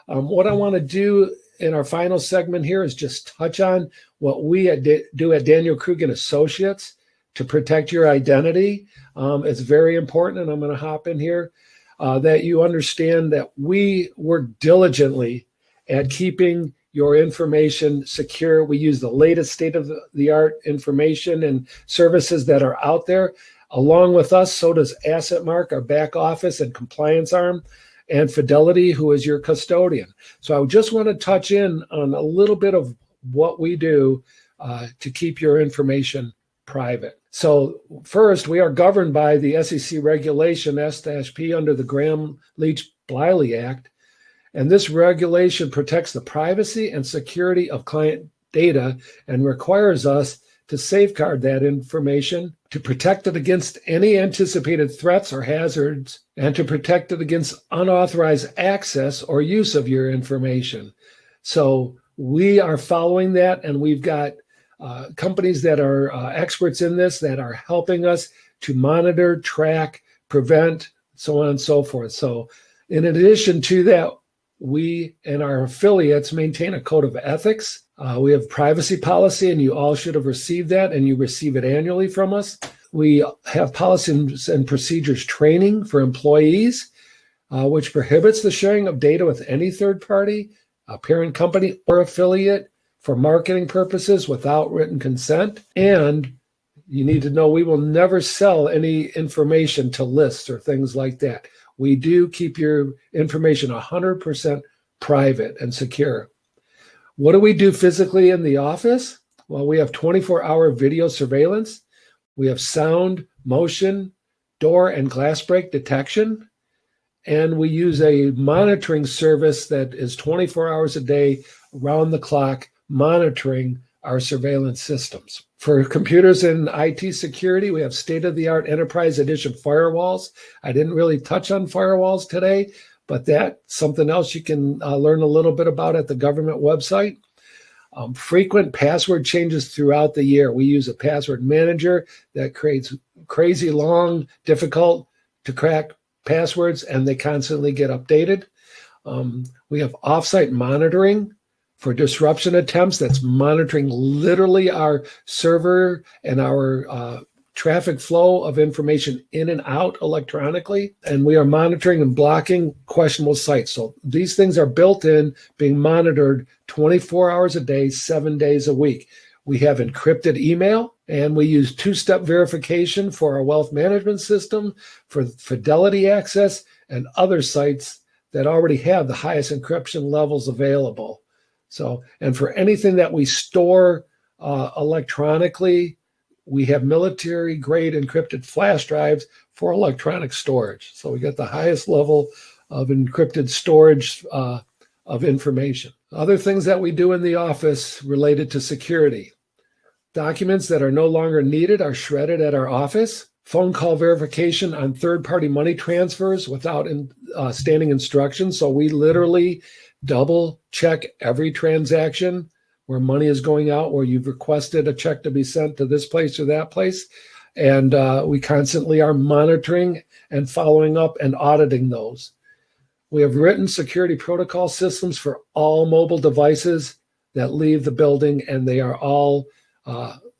What I want to do in our final segment here is just touch on what we do at Daniel Krug Associates to protect your identity. It's very important, and I'm going to hop in here, that you understand that we work diligently at keeping your information secure. We use the latest state-of-the-art information and services that are out there. Along with us, so does AssetMark, our back office and compliance arm, and Fidelity, who is your custodian. So I just want to touch in on a little bit of what we do to keep your information private. So first, we are governed by the SEC regulation S-P under the Gramm-Leach-Bliley Act. And this regulation protects the privacy and security of client data and requires us to safeguard that information, to protect it against any anticipated threats or hazards, and to protect it against unauthorized access or use of your information. So we are following that, and we've got companies that are experts in this that are helping us to monitor, track, prevent, so on and so forth. So in addition to that, we and our affiliates maintain a code of ethics. We have privacy policy, and you all should have received that, and you receive it annually from us. We have policies and procedures training for employees, which prohibits the sharing of data with any third party, a parent company, or affiliate for marketing purposes without written consent. And you need to know we will never sell any information to lists or things like that. We do keep your information 100% private and secure. What do we do physically in the office? Well, we have 24-hour video surveillance. We have sound, motion, door, and glass break detection. And we use a monitoring service that is 24 hours a day, round the clock, monitoring our surveillance systems. For computers and IT security, we have state-of-the-art enterprise edition firewalls. I didn't really touch on firewalls today, but that's something else you can learn a little bit about at the government website. Frequent password changes throughout the year. We use a password manager that creates crazy long, difficult to crack passwords, and they constantly get updated. We have offsite monitoring for disruption attempts. That's monitoring literally our server and our traffic flow of information in and out electronically. And we are monitoring and blocking questionable sites. So these things are built in, being monitored 24 hours a day, 7 days a week. We have encrypted email, and we use two-step verification for our wealth management system, for Fidelity access, and other sites that already have the highest encryption levels available. So, and for anything that we store electronically, we have military-grade encrypted flash drives for electronic storage. So we got the highest level of encrypted storage of information. Other things that we do in the office related to security. Documents that are no longer needed are shredded at our office. Phone call verification on third-party money transfers without standing instructions. So we literally double check every transaction where money is going out, where you've requested a check to be sent to this place or that place. And we constantly are monitoring and following up and auditing those. We have written security protocol systems for all mobile devices that leave the building, and they are all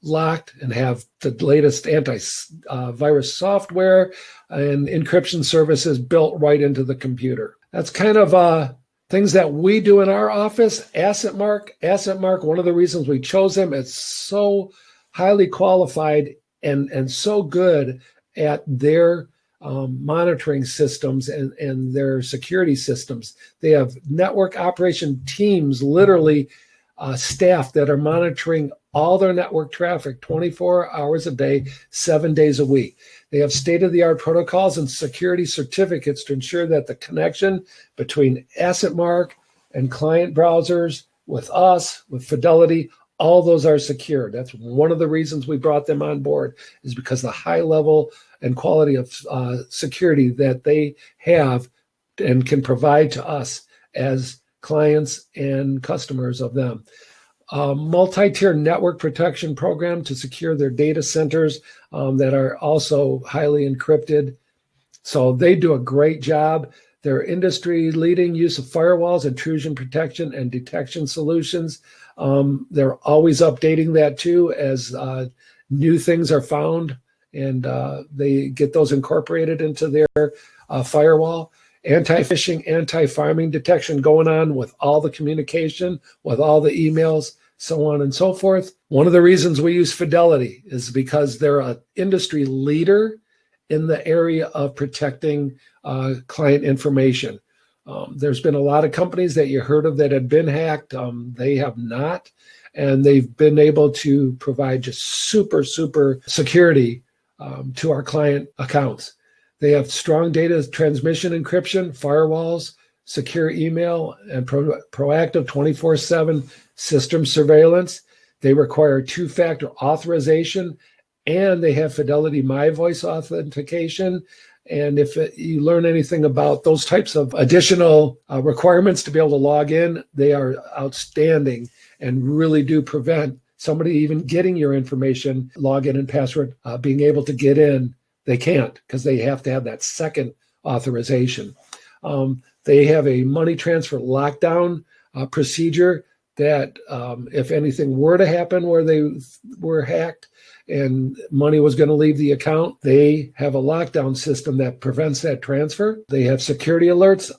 locked and have the latest antivirus software and encryption services built right into the computer. That's kind of things that we do in our office. AssetMark, one of the reasons we chose them, it's so highly qualified and so good at their monitoring systems and their security systems. They have network operation teams, literally staff that are monitoring all their network traffic 24 hours a day, 7 days a week. They have state-of-the-art protocols and security certificates to ensure that the connection between AssetMark and client browsers with us, with Fidelity, all those are secure. That's one of the reasons we brought them on board, is because the high level and quality of security that they have and can provide to us as clients and customers of them. Multi-tier network protection program to secure their data centers that are also highly encrypted. So they do a great job. Their industry-leading use of firewalls, intrusion protection, and detection solutions. They're always updating that too as new things are found, and they get those incorporated into their firewall. Anti-phishing, anti-pharming detection going on with all the communication, with all the emails, so on and so forth. One of the reasons we use Fidelity is because they're an industry leader in the area of protecting client information. There's been a lot of companies that you heard of that have been hacked. They have not, and they've been able to provide just super security to our client accounts. They have strong data transmission encryption, firewalls, secure email, and proactive 24/7 system surveillance. They require two-factor authorization, and they have Fidelity My Voice authentication. And if you learn anything about those types of additional requirements to be able to log in, they are outstanding and really do prevent somebody even getting your information, login and password, being able to get in. They can't, because they have to have that second authorization. They have a money transfer lockdown procedure that if anything were to happen where they were hacked and money was going to leave the account, they have a lockdown system that prevents that transfer. They have security alerts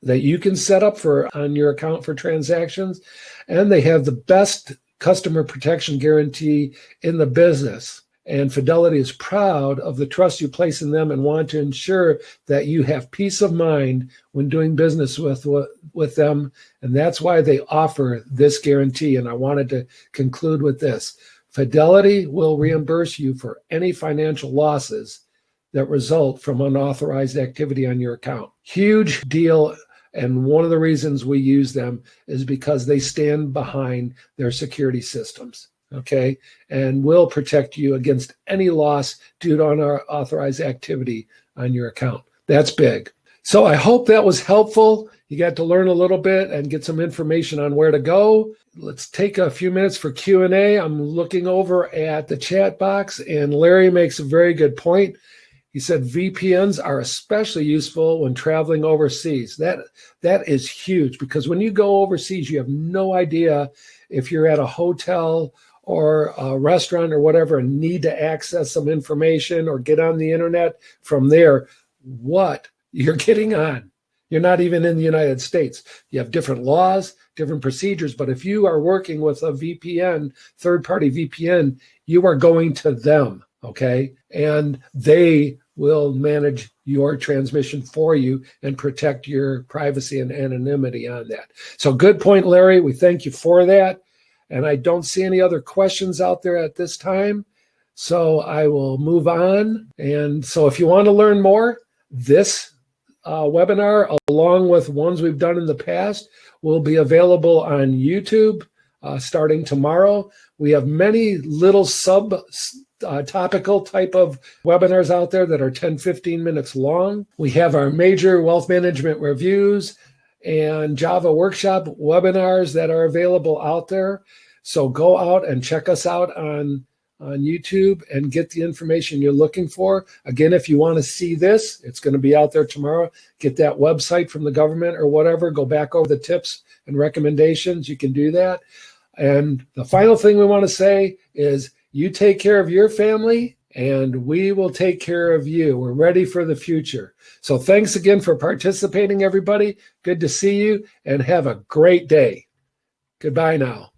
that you can set up on your account for transactions. And they have the best customer protection guarantee in the business. And Fidelity is proud of the trust you place in them and want to ensure that you have peace of mind when doing business with them. And that's why they offer this guarantee. And I wanted to conclude with this. Fidelity will reimburse you for any financial losses that result from unauthorized activity on your account. Huge deal. And one of the reasons we use them is because they stand behind their security systems. Okay, and will protect you against any loss due to unauthorized activity on your account. That's big. So I hope that was helpful. You got to learn a little bit and get some information on where to go. Let's take a few minutes for Q&A. I'm looking over at the chat box, and Larry makes a very good point. He said VPNs are especially useful when traveling overseas. That is huge, because when you go overseas, you have no idea if you're at a hotel or a restaurant or whatever and need to access some information or get on the internet from there, what you're getting on. You're not even in the United States. You have different laws, different procedures, but if you are working with a VPN, third-party VPN, you are going to them, okay? And they will manage your transmission for you and protect your privacy and anonymity on that. So good point, Larry. We thank you for that. And I don't see any other questions out there at this time. So I will move on. And so if you want to learn more, this webinar, along with ones we've done in the past, will be available on YouTube starting tomorrow. We have many little topical type of webinars out there that are 10, 15 minutes long. We have our major wealth management reviews and Java workshop webinars that are available out there. So go out and check us out on YouTube and get the information you're looking for. Again, if you want to see this, it's going to be out there tomorrow. Get that website from the government or whatever. Go back over the tips and recommendations. You can do that. And the final thing we want to say is you take care of your family and we will take care of you. We're ready for the future. So thanks again for participating, everybody. Good to see you and have a great day. Goodbye now.